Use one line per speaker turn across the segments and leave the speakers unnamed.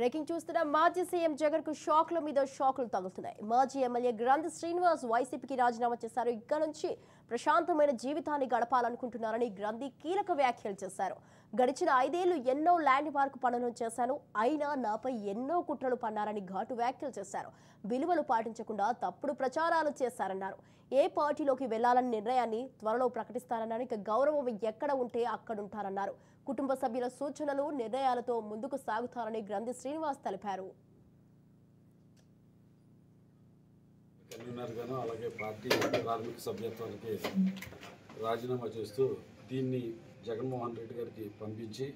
Breaking చూస్తున్న మాజీ CM Jagan కు షాక్ల మీద షాకులు తగులుతున్నాయి. మాజీ ఎమ్మెల్యే గ్రంథి శ్రీనివాస్ వైసీపీకి రాజీనామా చేశారు. ఇక్కడ నుంచి ప్రశాంతమైన జీవితాన్ని గడపాలనుకుంటున్నారని గ్రంథి కీలక వ్యాఖ్యలు చేశారు. గడిచిన 5 ఏళ్లు ఎన్నో ల్యాండ్ మార్క్ పనులను చేశాను, అయినా నాపై ఎన్నో కుట్రలు పన్నారని ఘాటు వ్యాఖ్యలు చేశారు. విలువలు పాటించకుండా తప్పుడు ప్రచారాలు చేశారన్నారు. ఏ పార్టీలోకి వెళ్లాలని నిర్ణయాన్ని త్వరలో ప్రకటిస్తారన్నారు. ఇక గౌరవం ఎక్కడ ఉంటే అక్కడుంటారన్నారు. కుటుంబ సభ్యుల సూచనలు నిర్ణయాలతో ముందుకు సాగుతారని గ్రంథి శ్రీనివాస్ తెలిపారు.
అలాగే పార్టీ ప్రాథమిక సభ్యత్వానికి రాజీనామా చేస్తూ దీన్ని జగన్మోహన్ రెడ్డి గారికి పంపించి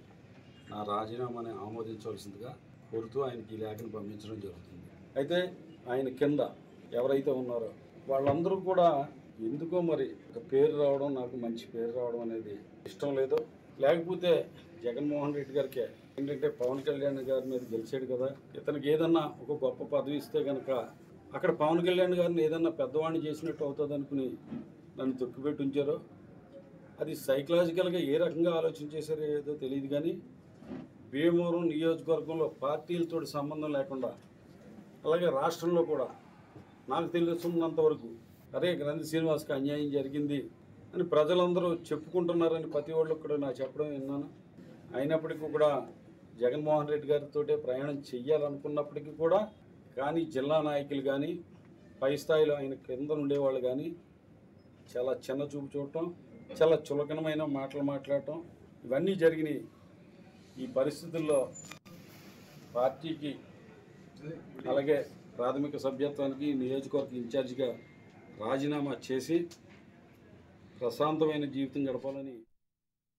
నా రాజీనామాని ఆమోదించవలసిందిగా కోరుతూ ఆయనకి ఈ లేఖను పంపించడం జరుగుతుంది. అయితే ఆయన కింద ఎవరైతే ఉన్నారో వాళ్ళందరూ కూడా ఎందుకో మరి ఒక పేరు రావడం, నాకు మంచి పేరు రావడం అనేది ఇష్టం లేదు. లేకపోతే జగన్మోహన్ రెడ్డి గారికి ఏంటంటే పవన్ కళ్యాణ్ గారి మీద గెలిచాడు కదా, ఇతనికి ఏదన్నా ఒక గొప్ప పదవి ఇస్తే కనుక అక్కడ పవన్ కళ్యాణ్ గారిని ఏదన్నా పెద్దవాడిని చేసినట్టు అవుతుంది అనుకుని నన్ను తొక్కిపెట్టి ఉంచారో, అది సైకలాజికల్గా ఏ రకంగా ఆలోచన చేశారో ఏదో తెలియదు. కానీ భీమవరం నియోజకవర్గంలో పార్టీలతో సంబంధం లేకుండా అలాగే రాష్ట్రంలో కూడా నాకు తెలుసున్నంత వరకు అరే గ్రంథి శ్రీనివాస్కి అన్యాయం జరిగింది అని ప్రజలందరూ చెప్పుకుంటున్నారని ప్రతి వాళ్ళకి కూడా నాకు చెప్పడం విన్నాను. అయినప్పటికీ కూడా జగన్మోహన్ రెడ్డి గారితో ప్రయాణం చెయ్యాలనుకున్నప్పటికీ కూడా కానీ జిల్లా నాయకులు కానీ పై స్థాయిలో ఆయన కింద ఉండేవాళ్ళు కానీ చాలా చిన్న చూపు చూడటం, చాలా చులకనమైన మాటలు మాట్లాడటం ఇవన్నీ జరిగినాయి. ఈ పరిస్థితుల్లో పార్టీకి అలాగే ప్రాథమిక సభ్యత్వానికి నియోజకవర్గ ఇన్ఛార్జిగా రాజీనామా చేసి ప్రశాంతమైన జీవితం గడపాలని